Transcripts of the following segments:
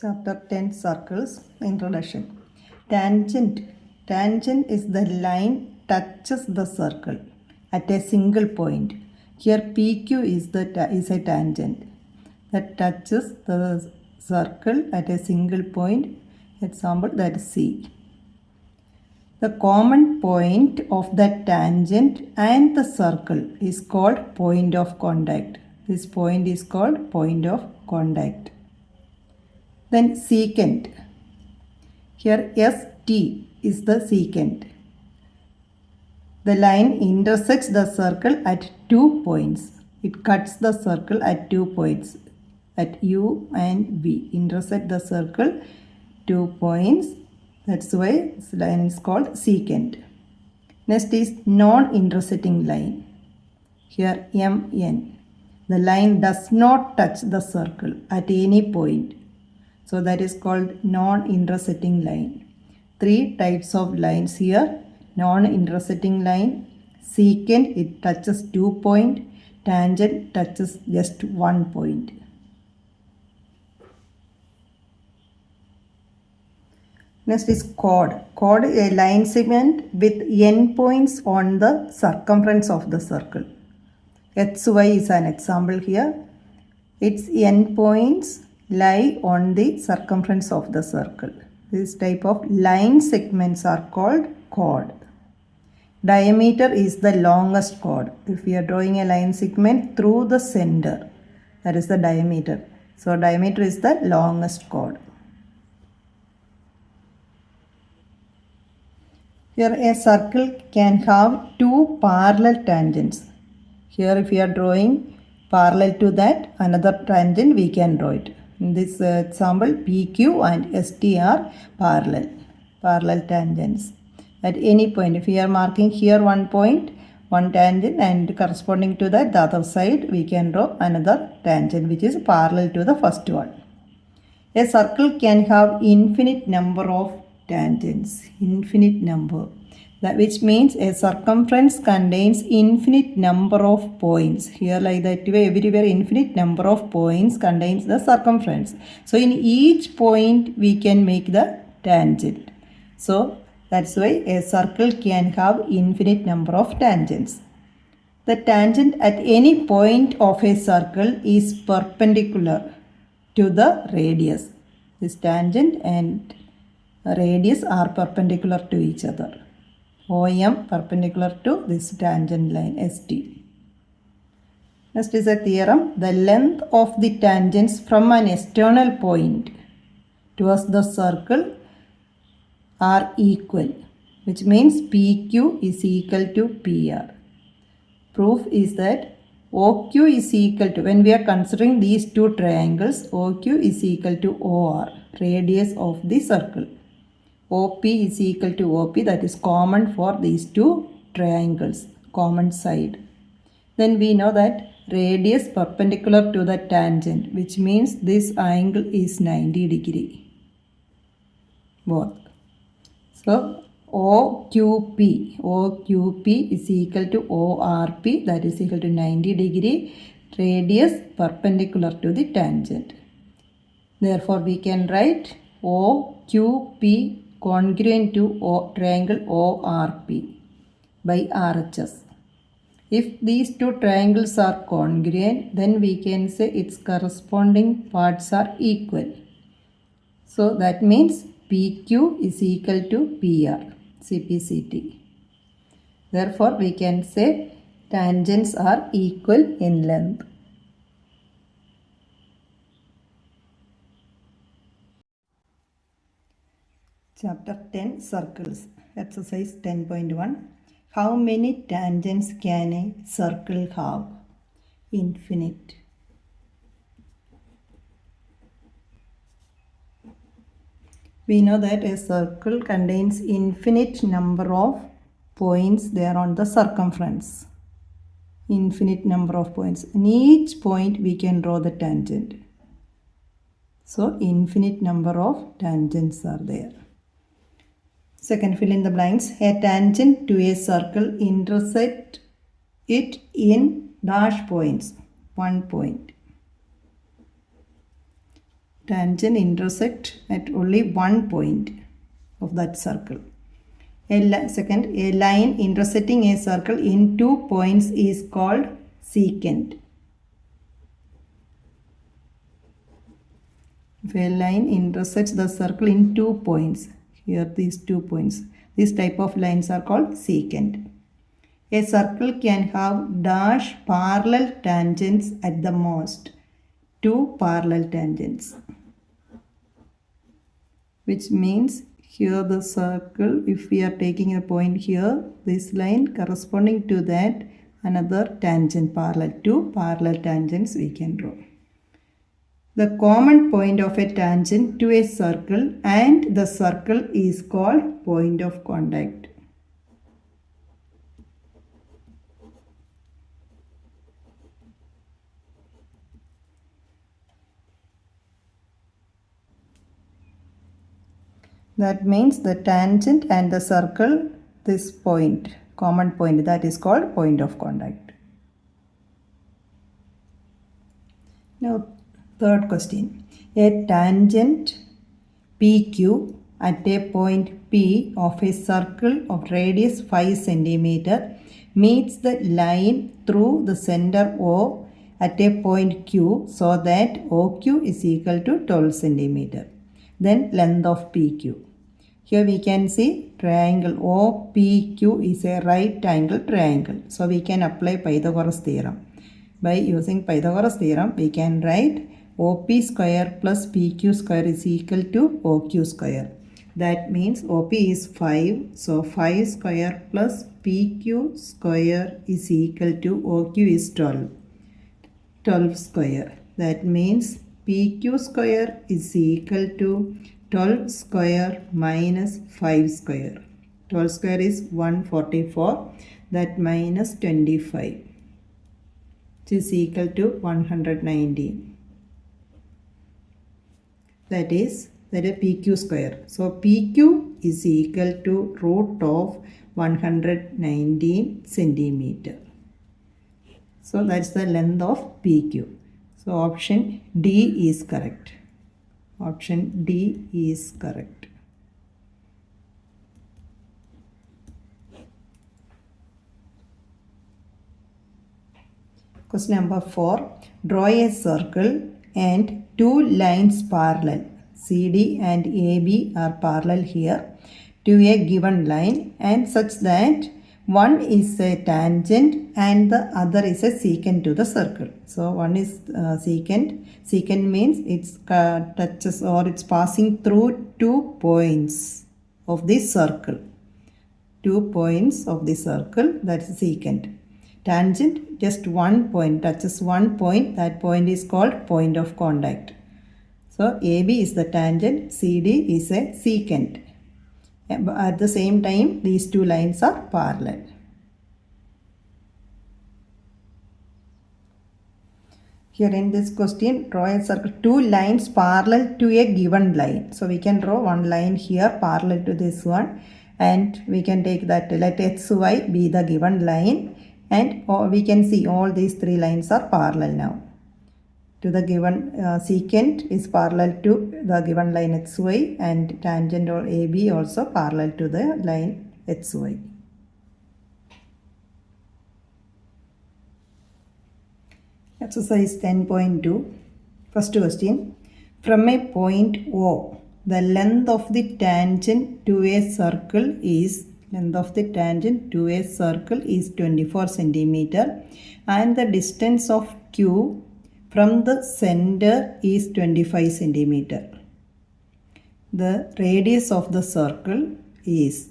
Chapter 10 Circles. Introduction. Tangent. Tangent is the line touches the circle at a single point. Here PQ is a tangent that touches the circle at a single point. Example, that is C. The common point of that tangent and the circle is called point of contact. This point is called point of contact. Then secant. Here ST is the secant. The line intersects the circle at 2 points. It cuts the circle at 2 points. At U and V. Intersect the circle 2 points. That's why this line is called secant. Next is non-intersecting line. Here MN. The line does not touch the circle at any point. So that is called non-intersecting line. 3 types of lines here. Non-intersecting line, secant, it touches 2 points, tangent touches just 1 point. Next is chord. Chord is a line segment with n points on the circumference of the circle. XY is an example here. Its n points lie on the circumference of the circle. This type of line segments are called chord. Diameter is the longest chord. If we are drawing a line segment through the center, that is the diameter. So diameter is the longest chord. Here a circle can have 2 parallel tangents. Here if we are drawing parallel to that another tangent, we can draw it. In this example, PQ and ST are parallel tangents. At any point, if we are marking here 1 point, 1 tangent, and corresponding to that, the other side, we can draw another tangent which is parallel to the first one. A circle can have infinite number of tangents, infinite number. That which means a circumference contains infinite number of points. Here like that way, everywhere infinite number of points contains the circumference. So in each point we can make the tangent. So that's why a circle can have infinite number of tangents. The tangent at any point of a circle is perpendicular to the radius. This tangent and radius are perpendicular to each other. OM perpendicular to this tangent line ST. Next is a theorem. The length of the tangents from an external point towards the circle are equal, which means PQ is equal to PR. Proof is that OQ is equal to, when we are considering these 2 triangles, OQ is equal to OR, radius of the circle. OP is equal to OP, that is common for these 2 triangles, common side. Then we know that radius perpendicular to the tangent, which means this angle is 90 degree. Both. So OQP is equal to ORP, that is equal to 90 degree, radius perpendicular to the tangent. Therefore we can write OQP congruent to triangle ORP by RHS. If these 2 triangles are congruent, then we can say its corresponding parts are equal. So that means PQ is equal to PR, CPCT. Therefore we can say tangents are equal in length. Chapter 10 Circles. Exercise 10.1. How many tangents can a circle have? Infinite. We know that a circle contains infinite number of points there on the circumference. Infinite number of points. In each point we can draw the tangent. So infinite number of tangents are there. Second, fill in the blanks. A tangent to a circle intersect it in dash points. 1 point. tangent intersect at only one point of that circle. Second, a line intersecting a circle in 2 points is called secant. If a line intersects the circle in 2 points, here these 2 points, this type of lines are called secant. A circle can have dash parallel tangents at the most, 2 parallel tangents, which means here the circle, if we are taking a point here, this line corresponding to that another tangent parallel, 2 parallel tangents we can draw. The common point of a tangent to a circle and the circle is called point of contact. That means the tangent and the circle, this point, common point, that is called point of contact. Now, third question. A tangent PQ at a point P of a circle of radius 5 cm meets the line through the center O at a point Q so that OQ is equal to 12 cm. Then length of PQ. Here we can see triangle OPQ is a right angle triangle. So we can apply Pythagoras theorem. By using Pythagoras theorem, we can write OP square plus PQ square is equal to OQ square. That means OP is 5. So 5 square plus PQ square is equal to OQ is 12. 12 square. That means PQ square is equal to 12 square minus 5 square. 12 square is 144. That minus 25. Which is equal to 119. That is PQ square. So PQ is equal to root of 119 centimeter. So that's the length of PQ. So option D is correct. Option D is correct. Question number 4. Draw a circle and 2 lines parallel. CD and AB are parallel here to a given line and such that one is a tangent and the other is a secant to the circle. So one is secant. Secant means it's touches or it's passing through 2 points of this circle. 2 points of the circle, that is secant. Tangent, just one point, touches one point, that point is called point of contact. So AB is the tangent, CD is a secant. At the same time, these 2 lines are parallel. Here in this question, draw a circle, 2 lines parallel to a given line. So we can draw one line here parallel to this one and we can take that, let XY be the given line. And we can see all these 3 lines are parallel now. To the given secant is parallel to the given line XY and tangent or AB also parallel to the line XY. Exercise 10.2. First question. From a point O, the length of the tangent to a circle is 24 centimeter and the distance of Q from the center is 25 centimeter. The radius of the circle is.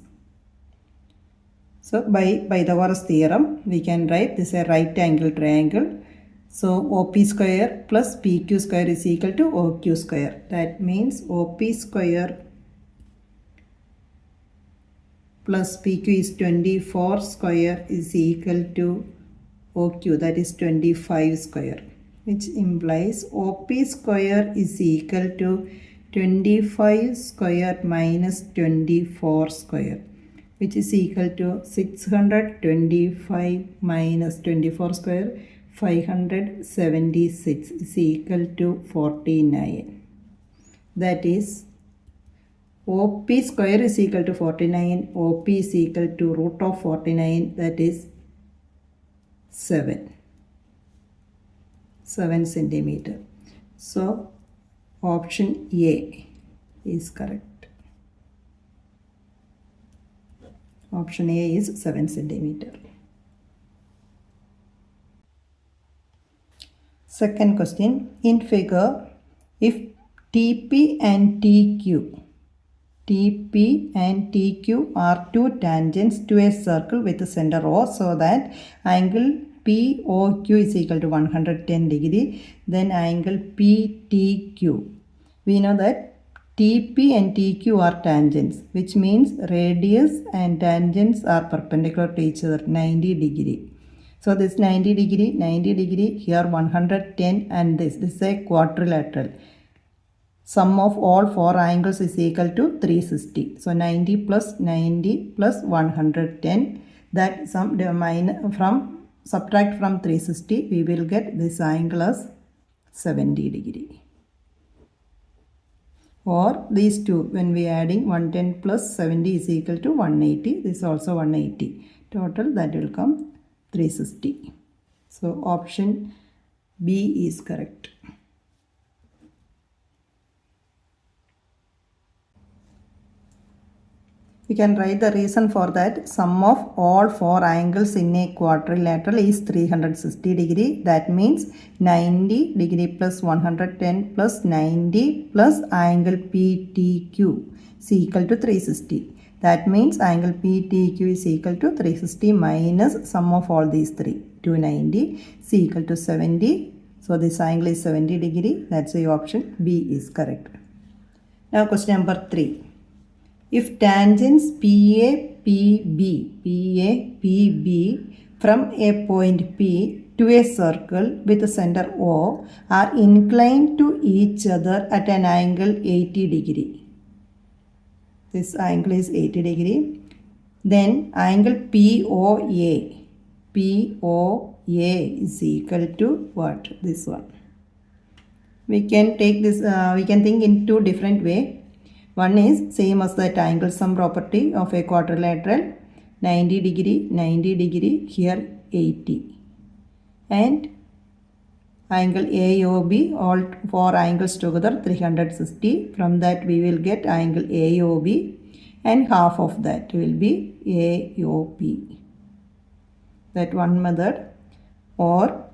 So by Pythagoras theorem, we can write this is a right angle triangle. So OP square plus PQ square is equal to OQ square. That means OP square plus PQ is 24 square is equal to OQ, that is 25 square, which implies OP square is equal to 25 square minus 24 square, which is equal to 625 minus 24 square, 576 is equal to 49. that is OP square is equal to 49, OP is equal to root of 49, that is 7 centimeter. So option A is correct. Option A is 7 centimeter. Second question, in figure, if TP and TQ are two tangents to a circle with a center O, so that angle POQ is equal to 110 degree, then angle PTQ. We know that TP and TQ are tangents, which means radius and tangents are perpendicular to each other, 90 degree. So this 90 degree, here 110, and this is a quadrilateral. Sum of all four angles is equal to 360. So 90 plus 90 plus 110, that sum subtract from 360, we will get this angle as 70 degree. Or these two, when we adding 110 plus 70 is equal to 180, this is also 180. Total that will come 360. So option B is correct. We can write the reason for that. Sum of all four angles in a quadrilateral is 360 degree. That means 90 degree plus 110 plus 90 plus angle PTQ is equal to 360. That means angle PTQ is equal to 360 minus sum of all these three. 290 is equal to 70. So this angle is 70 degree. That's why option B is correct. Now question number 3. If tangents PA, PB from a point P to a circle with a center O are inclined to each other at an angle 80 degree. This angle is 80 degree. Then angle POA is equal to what? This one. We can take this, we can think in two different ways. One is same as that angle sum property of a quadrilateral, 90 degree, here 80. And angle AOB, all four angles together 360. From that we will get angle AOB, and half of that will be AOP. That one method. Or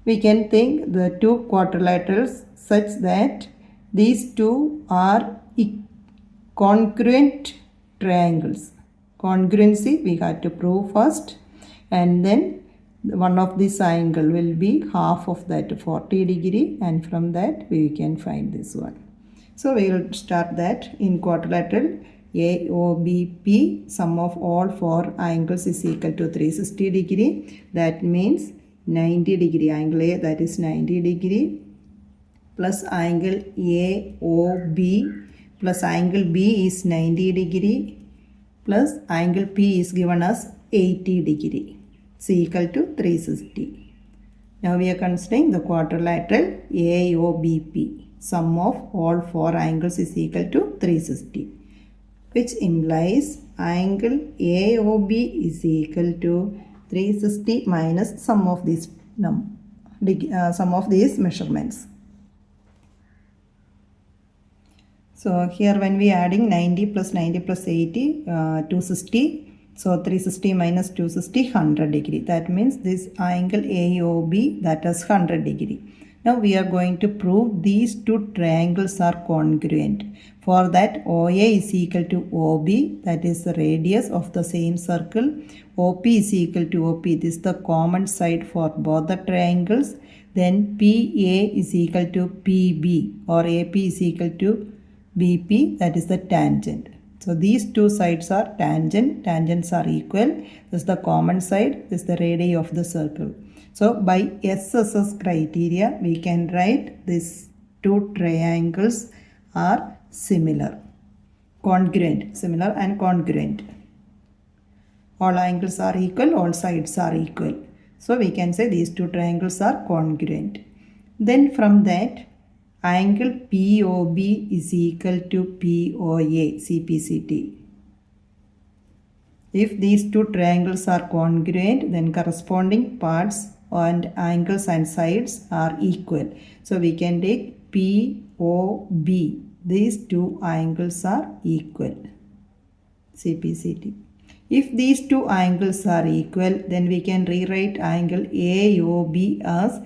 we can think the two quadrilaterals such that these two are congruent triangles. Congruency we have to prove first, and then one of this angle will be half of that 40 degree, and from that we can find this one. So we will start that. In quadrilateral AOBP, sum of all four angles is equal to 360 degree. That means 90 degree angle A, that is 90 degree, plus angle AOB plus angle B is 90 degree, plus angle P is given as 80 degree. It's equal to 360. Now we are considering the quadrilateral AOBP. Sum of all four angles is equal to 360, which implies angle AOB is equal to 360 minus sum of these measurements. So here when we adding 90 plus 80, 260. So 360 minus 260, 100 degree. That means this angle AOB, that is 100 degree. Now we are going to prove these two triangles are congruent. For that, OA is equal to OB, that is the radius of the same circle. OP is equal to OP, this is the common side for both the triangles. Then PA is equal to PB, or AP is equal to BP, that is the tangent. So these two sides are tangent, tangents are equal. This is the common side, this is the radii of the circle. So by SSS criteria, we can write these two triangles are similar, congruent, similar and congruent. All angles are equal, all sides are equal. So we can say these two triangles are congruent. Then from that, angle POB is equal to POA, CPCT. If these two triangles are congruent, then corresponding parts and angles and sides are equal. So we can take POB. These two angles are equal. CPCT. If these two angles are equal, then we can rewrite angle AOB as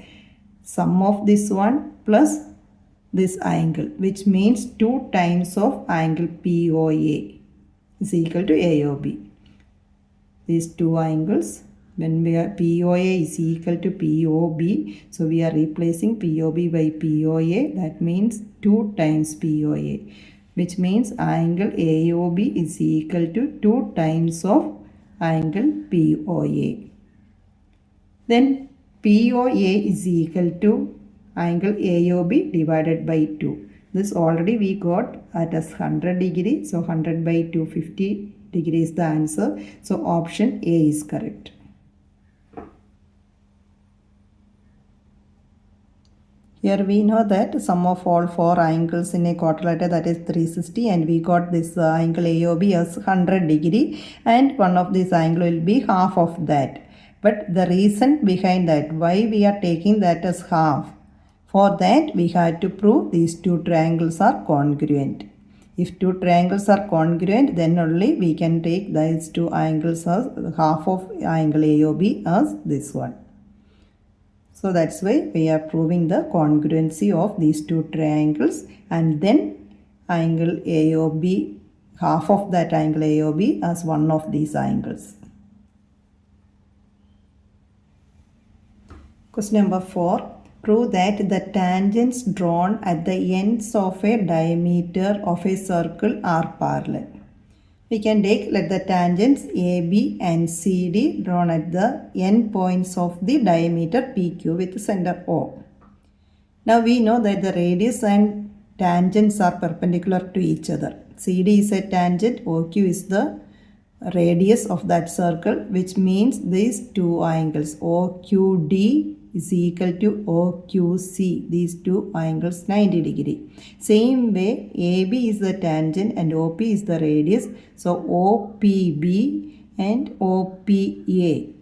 sum of this one plus this angle, which means 2 times of angle POA is equal to AOB. These two angles, when we are POA is equal to POB, so we are replacing POB by POA. That means 2 times POA, which means angle AOB is equal to 2 times of angle POA. Then POA is equal to angle AOB divided by 2. This already we got at as 100 degree. So 100 by 250 degree is the answer. So option A is correct. Here we know that sum of all 4 angles in a quadrilateral, that is 360, and we got this angle AOB as 100 degree, and one of this angle will be half of that. But the reason behind that, why we are taking that as half, for that we had to prove these two triangles are congruent. If two triangles are congruent, then only we can take these two angles as half of angle AOB as this one. So that's why we are proving the congruency of these two triangles, and then angle AOB, half of that angle AOB as one of these angles. Question number 4. Prove that the tangents drawn at the ends of a diameter of a circle are parallel. We can take, let the tangents AB and CD drawn at the end points of the diameter PQ with center O. Now we know that the radius and tangents are perpendicular to each other. CD is a tangent, OQ is the radius of that circle, which means these two angles OQD is equal to OQC. These two angles 90 degree. Same way AB is the tangent and OP is the radius. So OPB and OPA,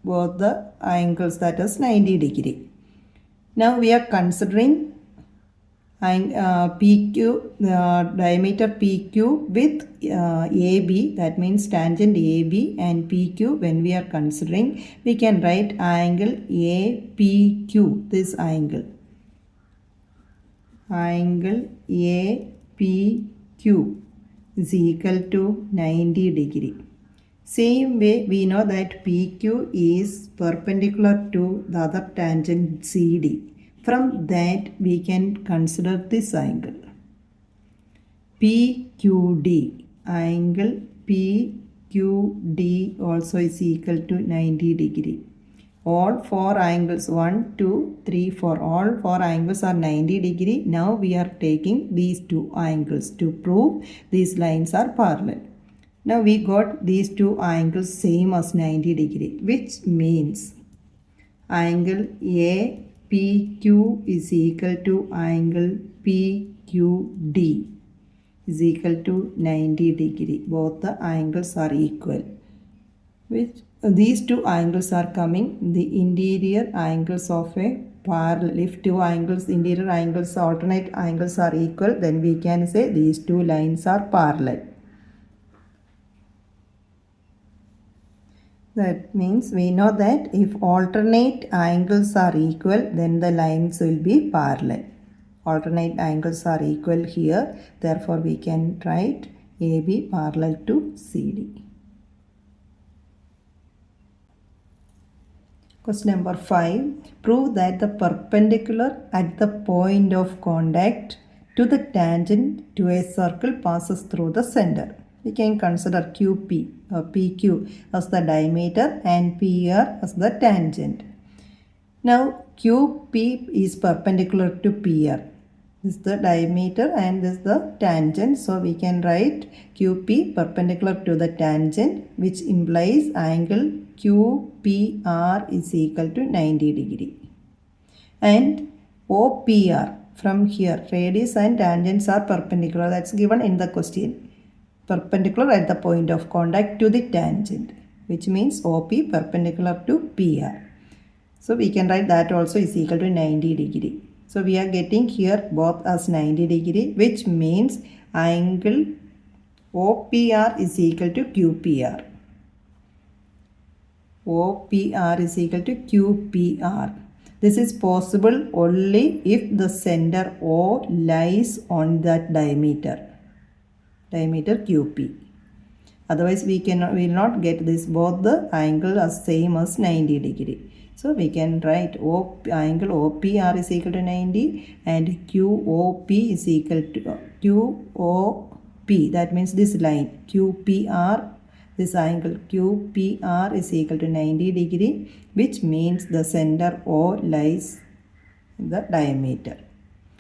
both the angles, that is 90 degree. Now we are considering PQ, diameter PQ with AB, that means tangent AB and PQ. When we are considering, we can write angle APQ, this angle. Angle APQ is equal to 90 degree. Same way we know that PQ is perpendicular to the other tangent CD. From that we can consider this angle PQD. Angle PQD also is equal to 90 degree. All 4 angles 1, 2, 3, 4, all 4 angles are 90 degree. Now we are taking these two angles to prove these lines are parallel. Now we got these two angles same as 90 degree, which means angle APQ is equal to angle PQD is equal to 90 degree. Both the angles are equal. Which these two angles are coming the interior angles of a parallel. If two angles, interior angles, alternate angles are equal, then we can say these two lines are parallel. That means we know that if alternate angles are equal, then the lines will be parallel. Alternate angles are equal here, therefore we can write AB parallel to CD. Question number 5. Prove that the perpendicular at the point of contact to the tangent to a circle passes through the center. We can consider QP or PQ as the diameter and PR as the tangent. Now QP is perpendicular to PR. This is the diameter and this is the tangent. So we can write QP perpendicular to the tangent, which implies angle QPR is equal to 90 degree. And OPR from here. Radius and tangents are perpendicular. That's given in the question. Perpendicular at the point of contact to the tangent, which means OP perpendicular to PR. So we can write that also is equal to 90 degree. So we are getting here both as 90 degree, which means angle OPR is equal to QPR. OPR is equal to QPR. This is possible only if the center O lies on that diameter QP. Otherwise we will not get this both the angle as same as 90 degree. So we can write angle OPR is equal to 90 and QOP is equal to QOP. That means this line QPR, this angle QPR is equal to 90 degree, which means the center O lies in the diameter.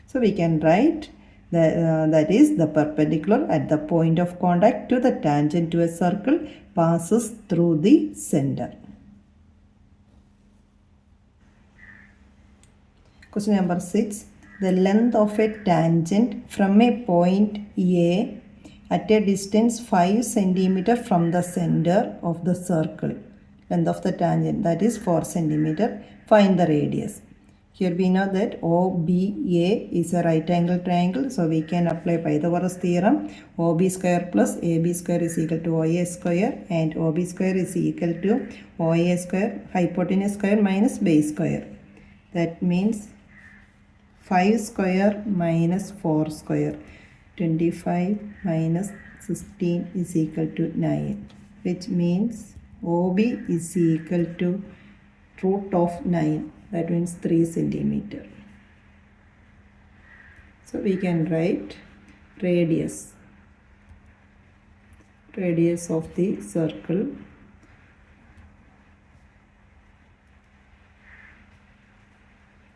So we can write that is the perpendicular at the point of contact to the tangent to a circle passes through the center. Question number 6. The length of a tangent from a point A at a distance 5 cm from the center of the circle. Length of the tangent, that is 4 cm. Find the radius. Here we know that OBA is a right angle triangle, so we can apply Pythagoras theorem. OB square plus AB square is equal to OA square, and OB square is equal to OA square, hypotenuse square minus base square. That means 5 square minus 4 square. 25 minus 16 is equal to 9, which means OB is equal to root of 9. That means 3 cm. So we can write radius of the circle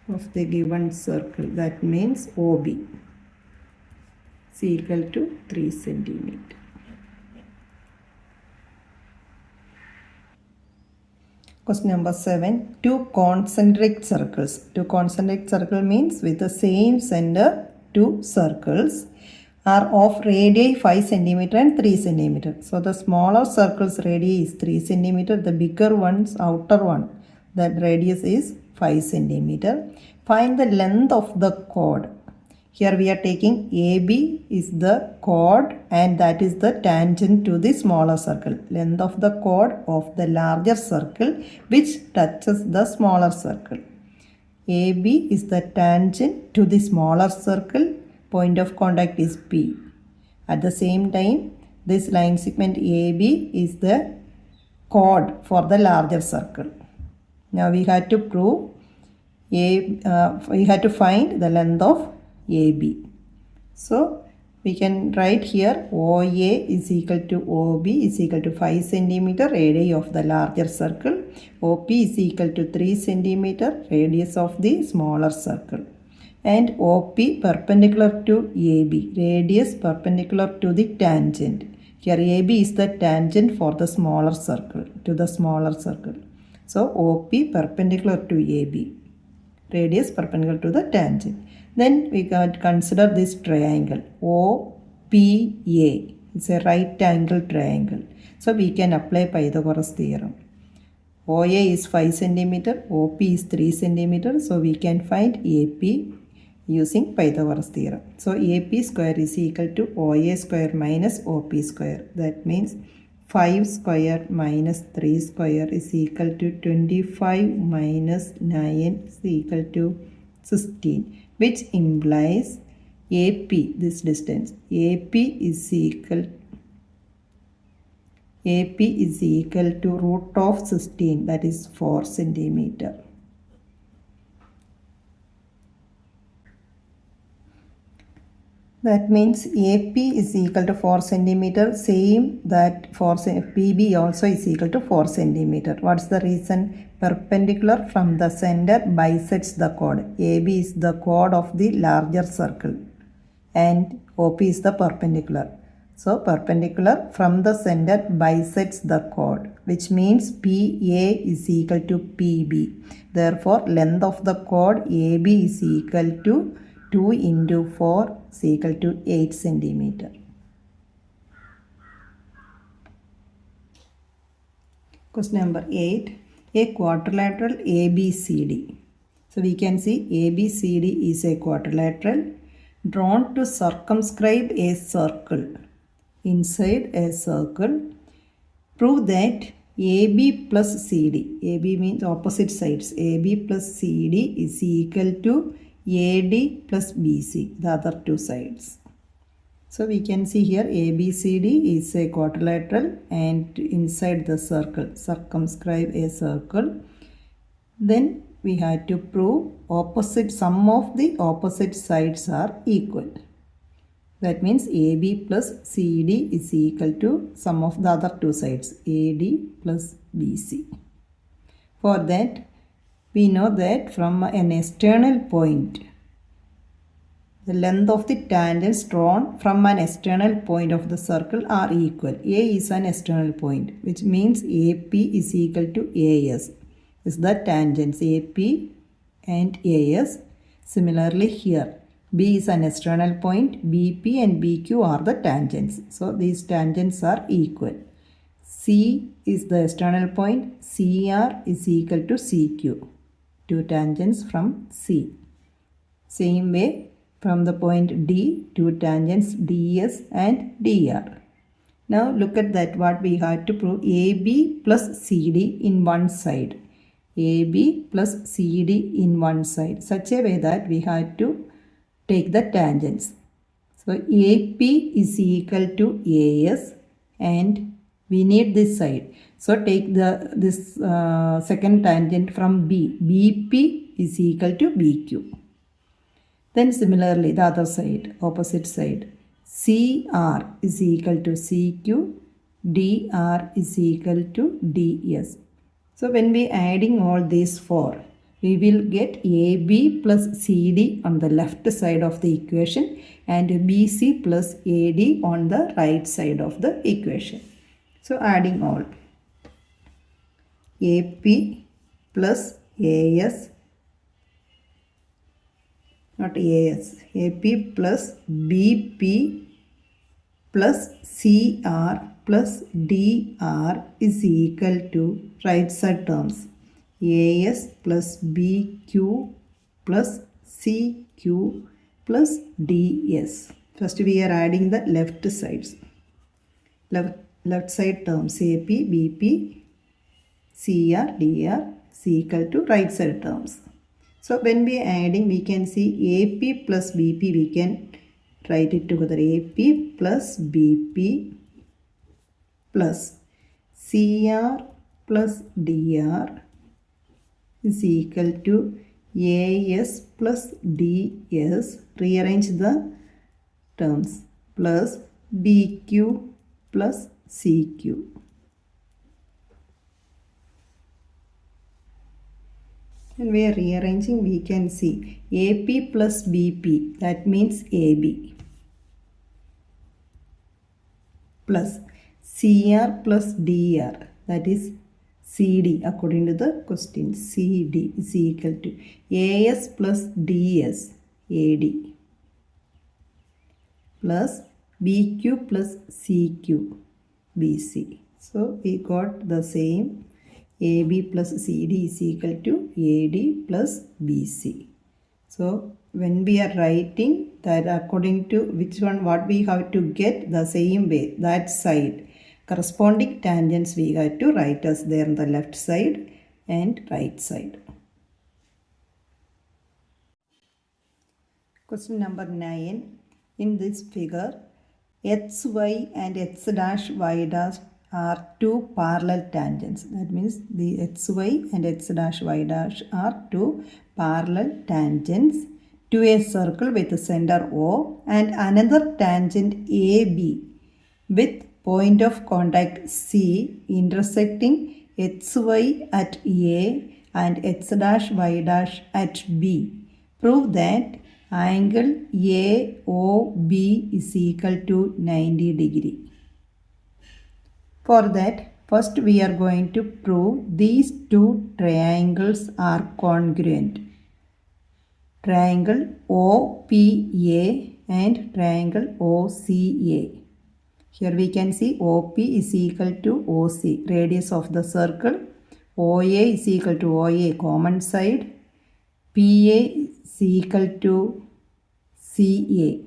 of the given circle. That means OB is equal to 3 cm. Question number 7. Two concentric circles. Two concentric circle means with the same center, two circles are of radii 5 cm and 3 cm. So the smaller circle's radius is 3 cm. The bigger one's outer one, that radius is 5 cm. Find the length of the chord. Here we are taking AB is the chord and that is the tangent to the smaller circle. Length of the chord of the larger circle which touches the smaller circle. AB is the tangent to the smaller circle. Point of contact is P. At the same time, this line segment AB is the chord for the larger circle. Now we had to prove we had to find the length of AB. So we can write here OA is equal to OB is equal to 5 cm radii of the larger circle. OP is equal to 3 cm radius of the smaller circle. And OP perpendicular to AB, radius perpendicular to the tangent. Here AB is the tangent for the smaller circle, to the smaller circle. So OP perpendicular to AB, radius perpendicular to the tangent. Then we can consider this triangle OPA. It's a right angle triangle. So we can apply Pythagoras theorem. OA is 5 cm, OP is 3 cm. So we can find AP using Pythagoras theorem. So AP square is equal to OA square minus OP square. That means 5 square minus 3 square is equal to 25 minus 9 is equal to 16. Which implies AP, this distance, AP is equal to root of 16, that is 4 cm. That means AP is equal to 4 cm, same that PB also is equal to 4 cm. What's the reason? Perpendicular from the center bisects the chord. AB is the chord of the larger circle and OP is the perpendicular. So perpendicular from the center bisects the chord, which means PA is equal to PB. Therefore length of the chord AB is equal to 2 into 4 is equal to 8 centimeter. Question number 8. A quadrilateral ABCD. So we can see ABCD is a quadrilateral drawn to circumscribe a circle. Inside a circle, prove that AB plus CD, AB means opposite sides, AB plus CD is equal to AD plus BC, the other two sides. So we can see here ABCD is a quadrilateral and inside the circle, circumscribe a circle. Then we had to prove sum of the opposite sides are equal. That means AB plus CD is equal to sum of the other two sides, AD plus BC. For that, we know that from an external point, the length of the tangents drawn from an external point of the circle are equal. A is an external point, which means AP is equal to AS. Is the tangents AP and AS. Similarly here, B is an external point, BP and BQ are the tangents. So these tangents are equal. C is the external point, CR is equal to CQ. Two tangents from C. Same way, from the point D, two tangents DS and DR. Now look at that, what we had to prove. AB plus CD in one side. AB plus CD in one side. Such a way that we had to take the tangents. So AP is equal to AS and we need this side. So take this second tangent from B. BP is equal to BQ. Then similarly the other side, opposite side. CR is equal to CQ. DR is equal to DS. So when we adding all these four, we will get AB plus CD on the left side of the equation and BC plus AD on the right side of the equation. So adding all. AP plus AS, not AS, AP plus BP plus CR plus DR is equal to right side terms. AS plus BQ plus CQ plus DS. First we are adding the left sides. Left side terms AP, BP, CR, DR is equal to right side terms. So when we are adding, we can see AP plus BP, we can write it together. AP plus BP plus CR plus DR is equal to AS plus DS, rearrange the terms, plus BQ plus CQ. And we are rearranging, we can see AP plus BP, that means AB, plus CR plus DR, that is CD according to the question. CD is equal to AS plus DS, AD, plus BQ plus CQ, BC. So we got the same. AB plus CD is equal to AD plus BC. So when we are writing that, according to which one, what we have to get, the same way, that side, corresponding tangents we have to write as there on the left side and right side. Question number 9. In this figure, XY and X dash Y dash are two parallel tangents. That means the XY and X dash Y dash are two parallel tangents to a circle with a center O and another tangent AB with point of contact C intersecting XY at A and X dash Y dash at B. Prove that angle AOB is equal to 90 degree. For that, first we are going to prove these two triangles are congruent. triangle OPA and triangle OCA. Here we can see OP is equal to OC, radius of the circle. OA is equal to OA, common side. PA is equal to CA,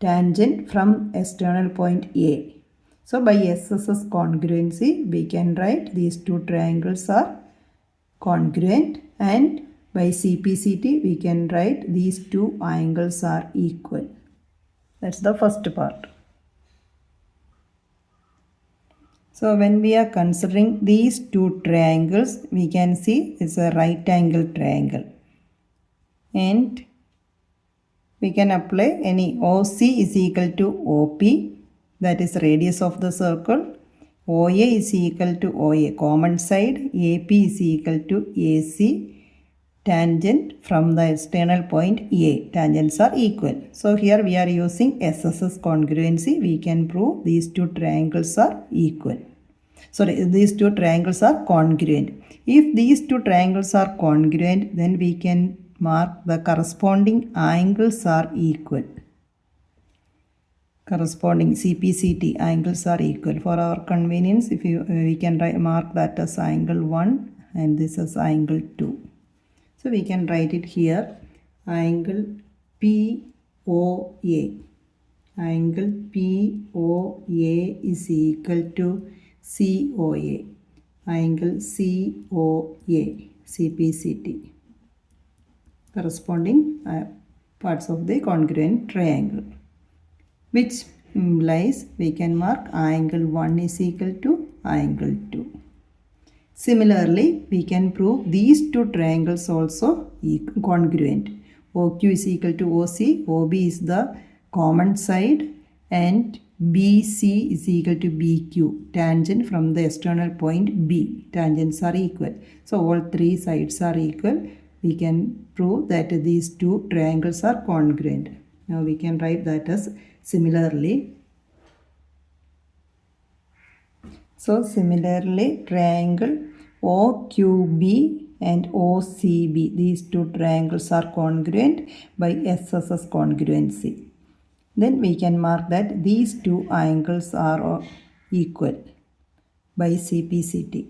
tangent from external point A. So by SSS congruency, we can write these two triangles are congruent, and by CPCT, we can write these two angles are equal. That's the first part. So when we are considering these two triangles, we can see it's a right angle triangle. And we can apply any OC is equal to OP, that is radius of the circle. OA is equal to OA, common side. AP is equal to AC, tangent from the external point A. Tangents are equal. So here we are using SSS congruency. We can prove these two triangles are equal. Sorry, these two triangles are congruent. If these two triangles are congruent, then we can mark the corresponding angles are equal. Corresponding CPCT angles are equal. For our convenience, we can mark that as angle 1 and this as angle 2. So we can write it here, angle POA. Angle POA is equal to COA. Angle COA, CPCT. Corresponding parts of the congruent triangle, which implies we can mark angle 1 is equal to angle 2. Similarly, we can prove these two triangles also congruent. OQ is equal to OC, OB is the common side, and BC is equal to BQ, tangent from the external point B. Tangents are equal. So all three sides are equal. We can prove that these two triangles are congruent. Now we can write that as similarly. So similarly, triangle OQB and OCB, these two triangles are congruent by SSS congruency. Then we can mark that these two angles are equal by CPCT.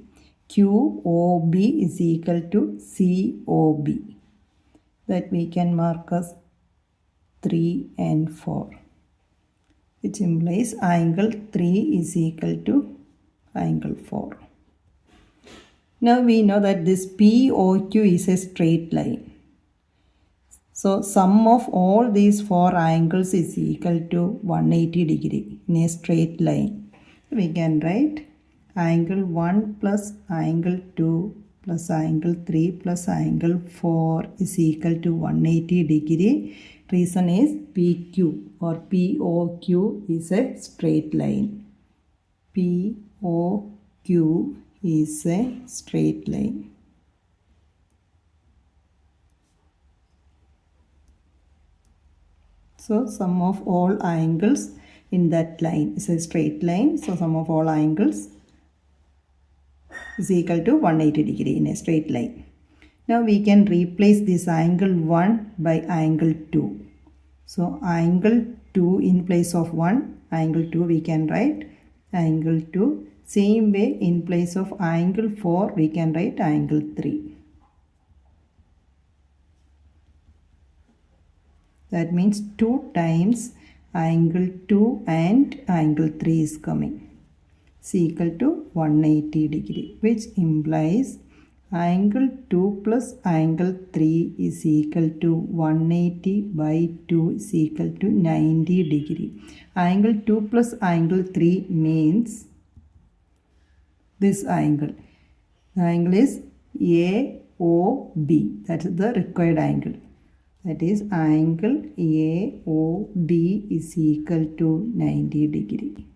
QOB is equal to COB. That we can mark as 3 and 4, which implies angle 3 is equal to angle 4. Now we know that this POQ is a straight line. So sum of all these four angles is equal to 180 degree in a straight line. We can write angle 1 plus angle 2 plus angle 3 plus angle 4 is equal to 180 degree. Reason is PQ or POQ is a straight line. POQ is a straight line. So sum of all angles in that line is a straight line. So sum of all angles is equal to 180 degree in a straight line. Now we can replace this angle 1 by angle 2. So angle 2 in place of 1, angle 2 we can write angle 2. Same way in place of angle 4 we can write angle 3. That means 2 times angle 2 and angle 3 is coming. Is equal to 180 degree, which implies angle 2 plus angle 3 is equal to 180 by 2 is equal to 90 degree. Angle 2 plus angle 3 means this angle. The angle is AOB. That is the required angle. That is angle AOB is equal to 90 degree.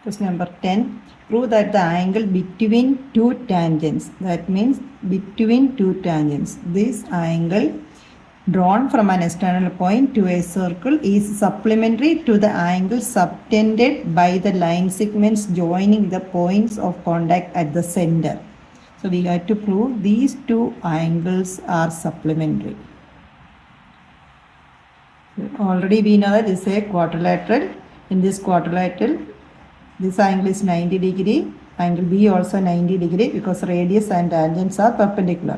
Question number 10. Prove that the angle between two tangents, that means between two tangents, this angle drawn from an external point to a circle is supplementary to the angle subtended by the line segments joining the points of contact at the center. So we have to prove these two angles are supplementary. Already we know that this is a quadrilateral. In this quadrilateral, this angle is 90 degree, angle B also 90 degree because radius and tangents are perpendicular.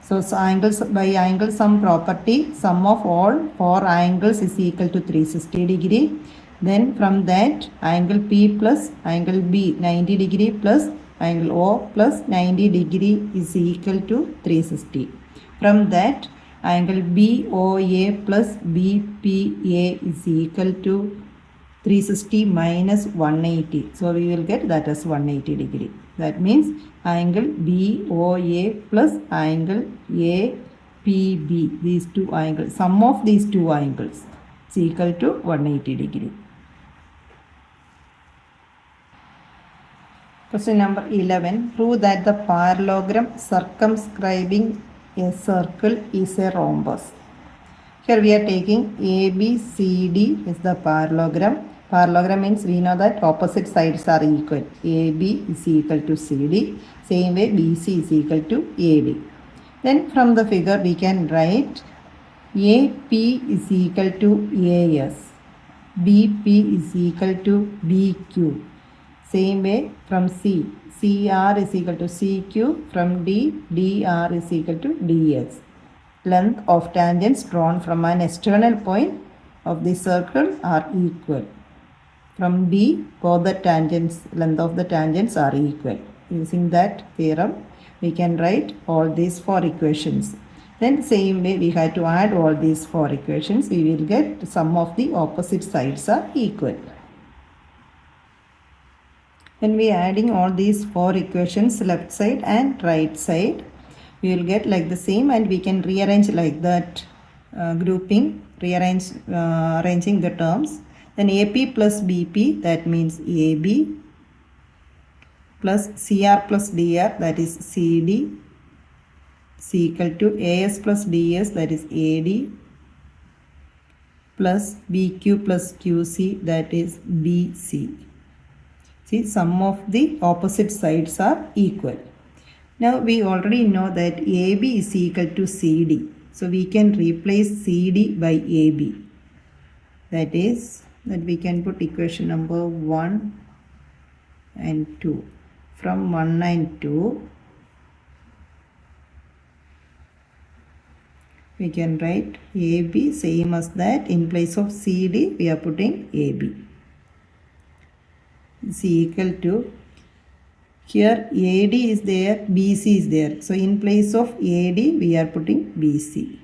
So angles by angle sum property, sum of all four angles is equal to 360 degree. Then from that angle P plus angle B 90 degree plus angle O plus 90 degree is equal to 360. From that angle BOA plus BPA is equal to 360 minus 180. So we will get that as 180 degree. That means angle BOA plus angle APB, these two angles, sum of these two angles is equal to 180 degree. Question number 11. Prove that the parallelogram circumscribing a circle is a rhombus. Here we are taking ABCD is the parallelogram. Parallelogram means we know that opposite sides are equal. AB is equal to CD. Same way BC is equal to AD. Then from the figure we can write AP is equal to AS. BP is equal to BQ. Same way from C. CR is equal to CQ. From D, DR is equal to DS. Length of tangents drawn from an external point of the circle are equal. From B, both the tangents, length of the tangents are equal. Using that theorem, we can write all these four equations. Then same way we have to add all these four equations. We will get sum of the opposite sides are equal. When we are adding all these four equations, left side and right side, we will get like the same, and we can rearrange like that, arranging the terms. Then AP plus BP, that means AB, plus CR plus DR, that is CD, is equal to AS plus DS, that is AD, plus BQ plus QC, that is BC. See, sum of the opposite sides are equal. Now we already know that AB is equal to CD. So we can replace CD by AB. That is, that we can put equation number 1 and 2. From 1 and 2, we can write AB same as that. In place of CD, we are putting AB. Is equal to, here AD is there, BC is there. So in place of AD, we are putting BC.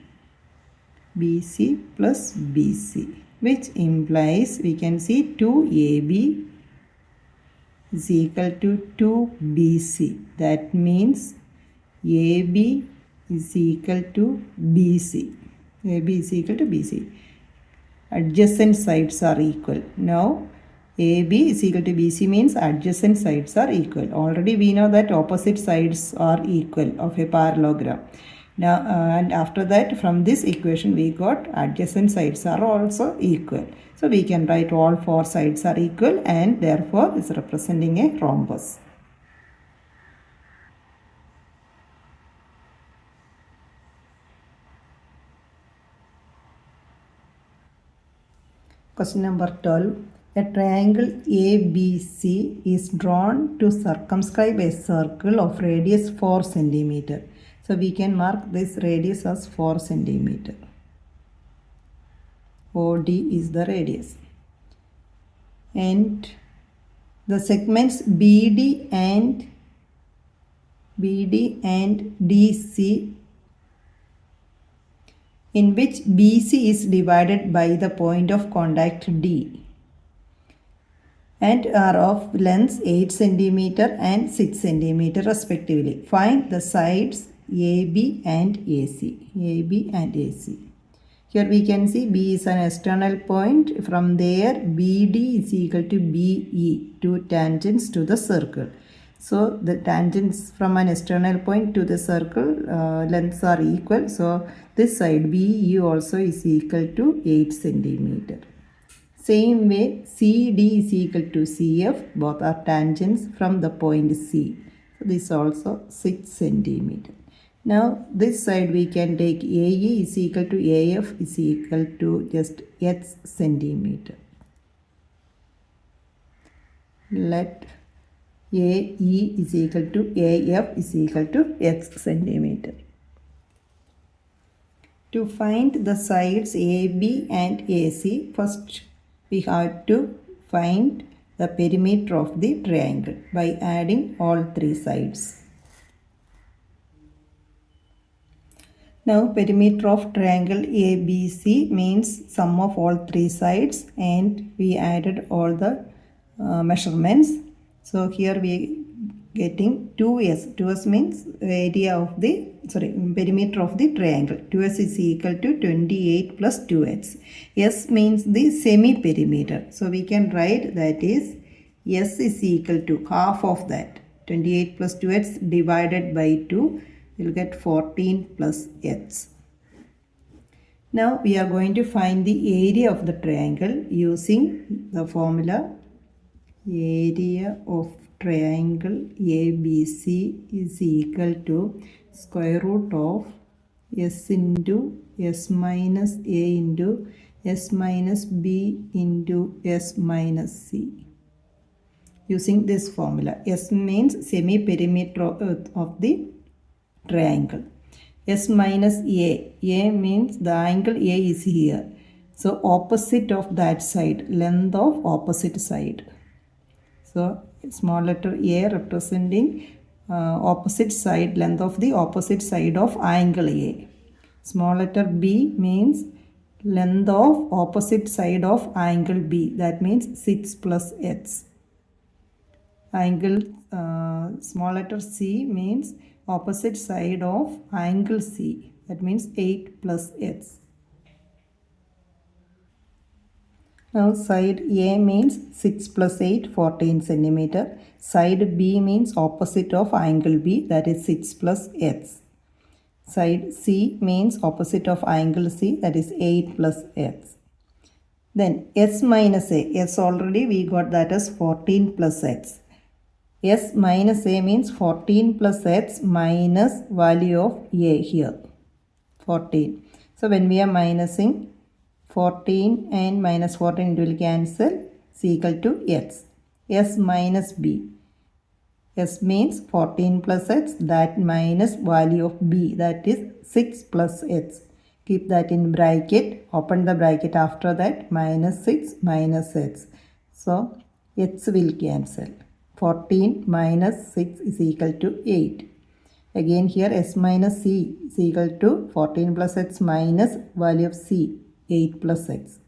BC plus BC, which implies we can see 2AB is equal to 2BC. That means AB is equal to BC. AB is equal to BC. Adjacent sides are equal. Now AB is equal to BC means adjacent sides are equal. Already we know that opposite sides are equal of a parallelogram. Now and after that, from this equation we got adjacent sides are also equal. So we can write all four sides are equal, and therefore is representing a rhombus. Question number 12. A triangle ABC is drawn to circumscribe a circle of radius 4 cm. So we can mark this radius as 4 cm. OD is the radius. And the segments BD and DC, in which BC is divided by the point of contact D, and are of lengths 8 cm and 6 cm respectively. Find the sides AB and AC. AB and AC. Here we can see B is an external point. From there BD is equal to BE, two tangents to the circle. So the tangents from an external point to the circle lengths are equal. So this side BE also is equal to 8 centimeter. Same way CD is equal to CF, both are tangents from the point C. So this also 6 centimeter. Now this side we can take AE is equal to AF is equal to just X centimeter. Let AE is equal to AF is equal to X centimeter. To find the sides AB and AC, first we have to find the perimeter of the triangle by adding all three sides. Now perimeter of triangle ABC means sum of all three sides, and we added all the measurements. So here we getting 2s. 2s means area of the perimeter of the triangle. 2s is equal to 28 plus 2x. S means the semi perimeter. So we can write that is S is equal to half of that. 28 plus 2x divided by 2. You'll get 14 plus x. Now we are going to find the area of the triangle using the formula area of triangle ABC is equal to square root of S into S minus A into S minus B into S minus C. Using this formula, S means semi perimeter of the triangle. S minus A means the angle A is here. So opposite of that side, length of opposite side. So small letter A representing opposite side, length of the opposite side of angle A. Small letter B means length of opposite side of angle B. That means 6 plus x. Angle small letter C means opposite side of angle C. That means 8 plus x. Now side A means 6 plus 8, 14 centimeter. Side B means opposite of angle B, that is 6 plus x. Side C means opposite of angle C, that is 8 plus x. Then S minus A, S already we got that as 14 plus x. S minus A means 14 plus x minus value of A here, 14. So when we are minusing, 14 and minus 14 it will cancel, is equal to x. S minus B. S means 14 plus x, that minus value of B, that is 6 plus x. Keep that in bracket, open the bracket after that, minus 6 minus x. So x will cancel. 14 minus 6 is equal to 8. Again here S minus C is equal to 14 plus x minus value of C, 8 plus x.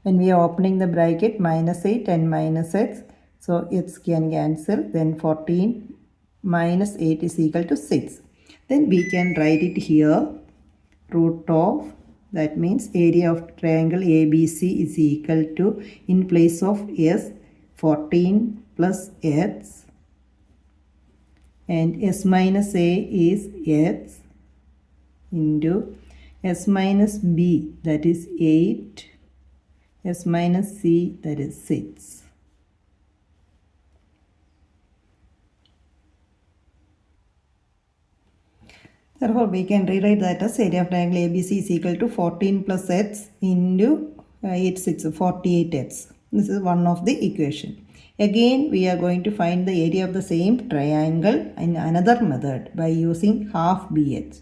When we are opening the bracket, minus 8 and minus x, so x can cancel. Then 14 minus 8 is equal to 6. Then we can write it here, root of, that means area of triangle ABC is equal to, in place of S, 14 plus x, and S minus A is x, into S minus B, that is 8, S minus C, that is 6. Therefore, we can rewrite that as area of triangle ABC is equal to 14 plus x into 8, 6, 48x. This is one of the equation. Again, we are going to find the area of the same triangle in another method by using half BH.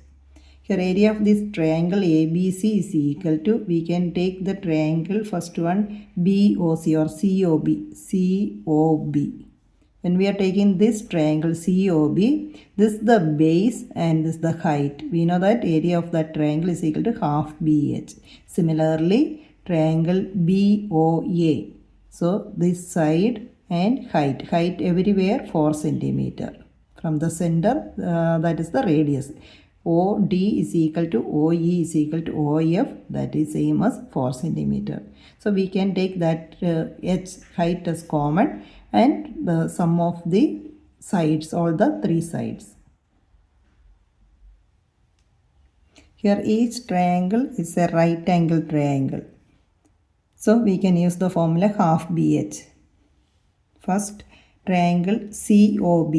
Here area of this triangle ABC is equal to, we can take the triangle first one BOC or COB. When we are taking this triangle COB, this is the base and this is the height. We know that area of that triangle is equal to half BH. Similarly, triangle BOA. So this side and height everywhere 4 centimeter. From the center, that is the radius. OD is equal to OE is equal to OF, that is same as 4 centimeter. So we can take that H height as common and the sum of the sides, all the three sides. Here each triangle is a right angle triangle. So we can use the formula half BH. First triangle COB.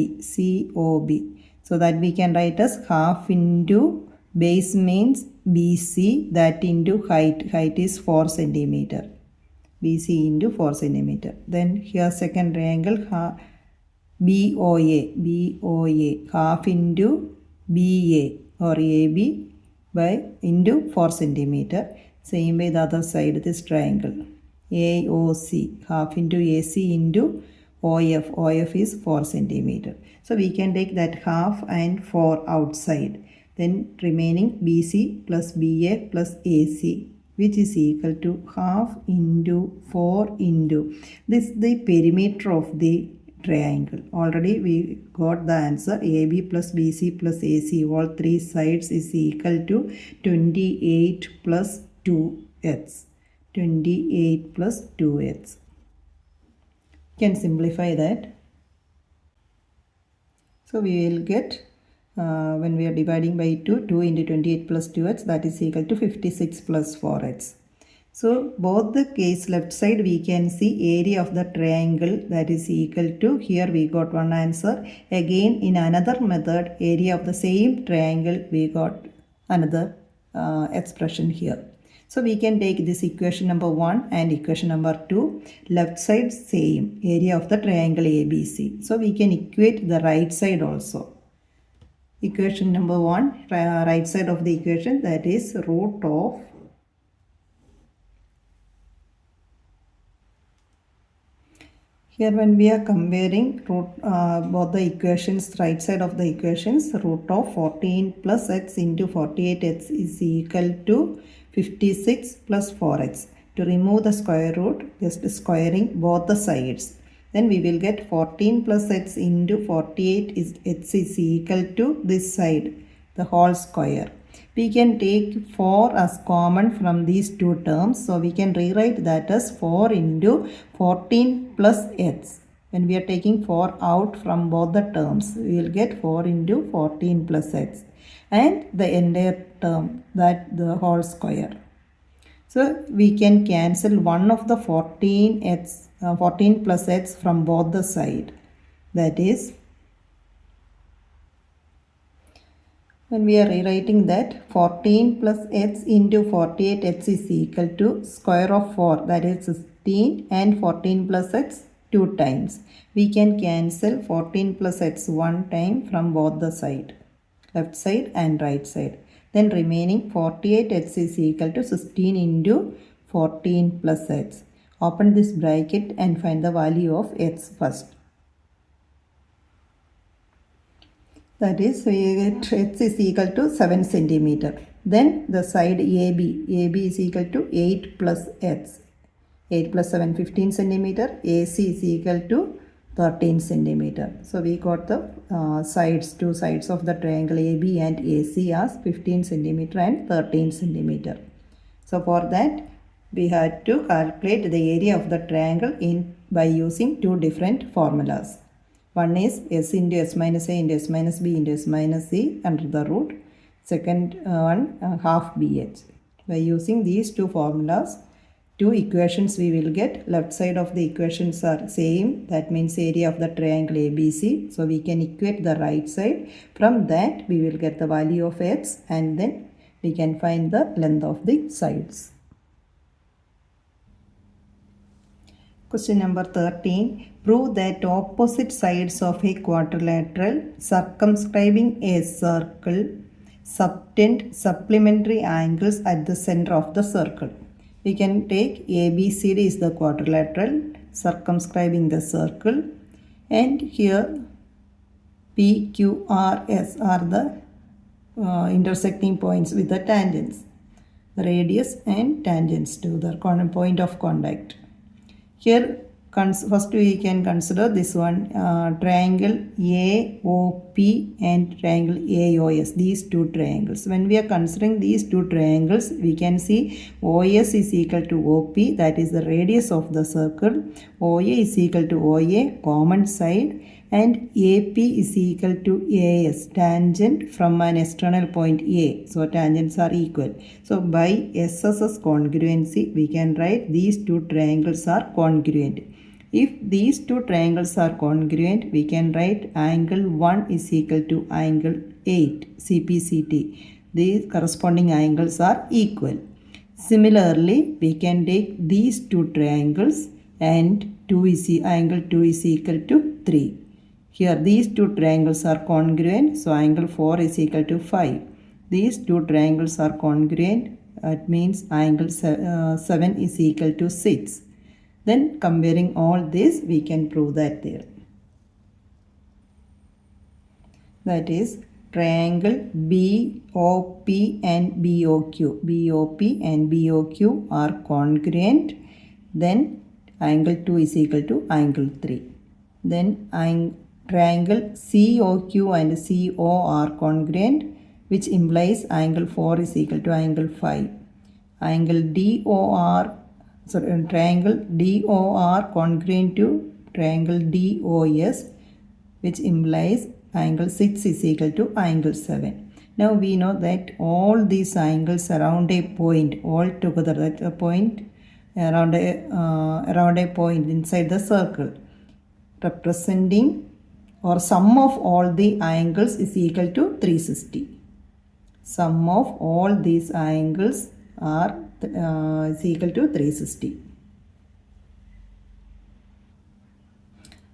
So that we can write as half into base means BC, that into height. Height is 4 centimeter. BC into 4 centimeter. Then here second triangle BOA. Half into BA or AB by into 4 centimeter. Same way the other side, this triangle AOC, half into AC into OF. OF is 4 centimeter. So we can take that half and 4 outside. Then remaining BC plus BA plus AC, which is equal to half into 4 into. This is the perimeter of the triangle. Already we got the answer. AB plus BC plus AC, all three sides is equal to 28 plus 2h. 28 plus 2h. Can simplify that. So we will get when we are dividing by 2 into 28 plus 2h, that is equal to 56 plus 4h. So both the case left side we can see area of the triangle, that is equal to, here we got one answer. Again in another method, area of the same triangle, we got another expression here. So we can take this equation number 1 and equation number 2. Left side same, area of the triangle ABC. So we can equate the right side also. Equation number 1, right side of the equation, that is root of here when we are comparing both the equations, right side of the equations, root of 14 plus x into 48x is equal to 56 plus 4x. To remove the square root, just squaring both the sides. Then we will get 14 plus x into 48 is x is equal to this side, the whole square. We can take 4 as common from these two terms. So we can rewrite that as 4 into 14 plus x. When we are taking 4 out from both the terms, we will get 4 into 14 plus x. And the entire term, that the whole square. So we can cancel one of the 14 plus x from both the side. That is, when we are rewriting that 14 plus x into 48x is equal to square of 4, that is 16, and 14 plus x 2 times. We can cancel 14 plus x 1 time from both the side, left side and right side. Then remaining 48x is equal to 16 into 14 plus x. Open this bracket and find the value of x first. That is, we get x is equal to 7 centimeter. Then the side AB is equal to 8 plus x. 8 plus 7, 15 centimeter. AC is equal to 13 centimeter. So we got the two sides of the triangle AB and AC as 15 centimeter and 13 centimeter. So for that, we had to calculate the area of the triangle by using two different formulas. One is s into s minus a into s minus b into s minus c under the root. Second one half bh. By using these two formulas, two equations we will get. Left side of the equations are same, that means area of the triangle ABC. So we can equate the right side. From that we will get the value of x, and then we can find the length of the sides. Question number 13. Prove that opposite sides of a quadrilateral circumscribing a circle subtend supplementary angles at the center of the circle. We can take ABCD is the quadrilateral circumscribing the circle, and here PQRS are the intersecting points with the tangents, the radius and tangents to the point of contact. Here first we can consider this one, triangle AOP and triangle AOS, these two triangles. When we are considering these two triangles, we can see OS is equal to OP, that is the radius of the circle. OA is equal to OA, common side, and AP is equal to AS, tangent from an external point A. So tangents are equal. So by SSS congruency, we can write these two triangles are congruent. If these two triangles are congruent, we can write angle 1 is equal to angle 8, CPCT. These corresponding angles are equal. Similarly, we can take these two triangles and angle 2 is equal to 3. Here these two triangles are congruent, so angle 4 is equal to 5. These two triangles are congruent, that means angle 7 is equal to 6. Then comparing all this, we can prove that theorem. That is, triangle BOP and BOQ. BOP and BOQ are congruent. Then angle 2 is equal to angle 3. Then triangle COQ and CO are congruent, which implies angle 4 is equal to angle 5. Angle triangle DOR congruent to triangle DOS, which implies angle 6 is equal to angle 7. Now we know that all these angles around a point all together, that a point around a point inside the circle, representing or sum of all the angles is equal to 360. Sum of all these angles are is equal to 360.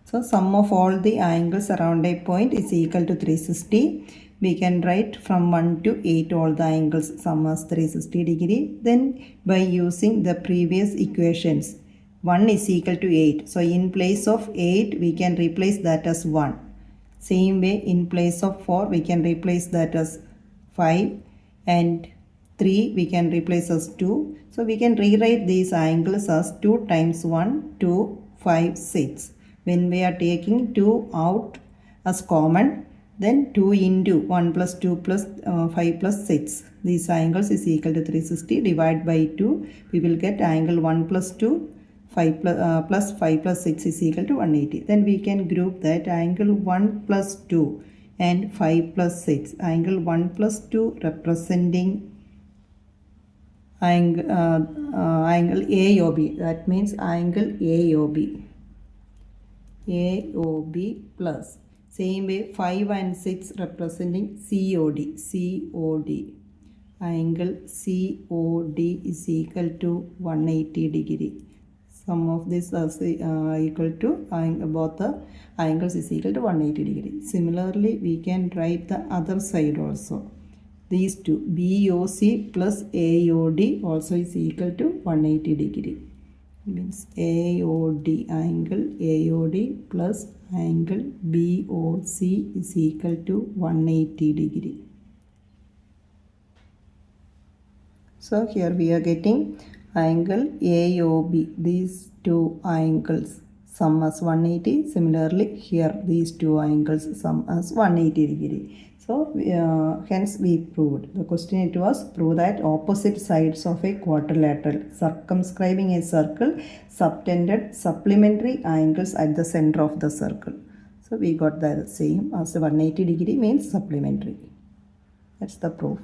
So sum of all the angles around a point is equal to 360. We can write from 1 to 8 all the angles sum as 360 degree. Then by using the previous equations, 1 is equal to 8. So in place of 8, we can replace that as 1. Same way, in place of 4, we can replace that as 5. And 3, we can replace as 2. So we can rewrite these angles as 2 times 1, 2, 5, 6. When we are taking 2 out as common, then 2 into 1 plus 2 plus 5 plus 6. These angles is equal to 360. Divide by 2. We will get angle 1 plus 2 plus 5 plus 6 is equal to 180. Then we can group that angle 1 plus 2 and 5 plus 6. Angle 1 plus 2 representing angle AOB. That means angle AOB. AOB plus. Same way 5 and 6 representing COD. COD. Angle COD is equal to 180 degree. Sum of this is equal to both the angles is equal to 180 degree. Similarly, we can write the other side also. These two, BOC plus AOD also is equal to 180 degree. Means AOD, angle AOD plus angle BOC is equal to 180 degree. So here we are getting angle AOB, these two angles sum as 180. Similarly, here these two angles sum as 180 degree. So hence we proved. The question it was, prove that opposite sides of a quadrilateral circumscribing a circle subtended supplementary angles at the center of the circle. So we got the same as 180 degree means supplementary. That's the proof.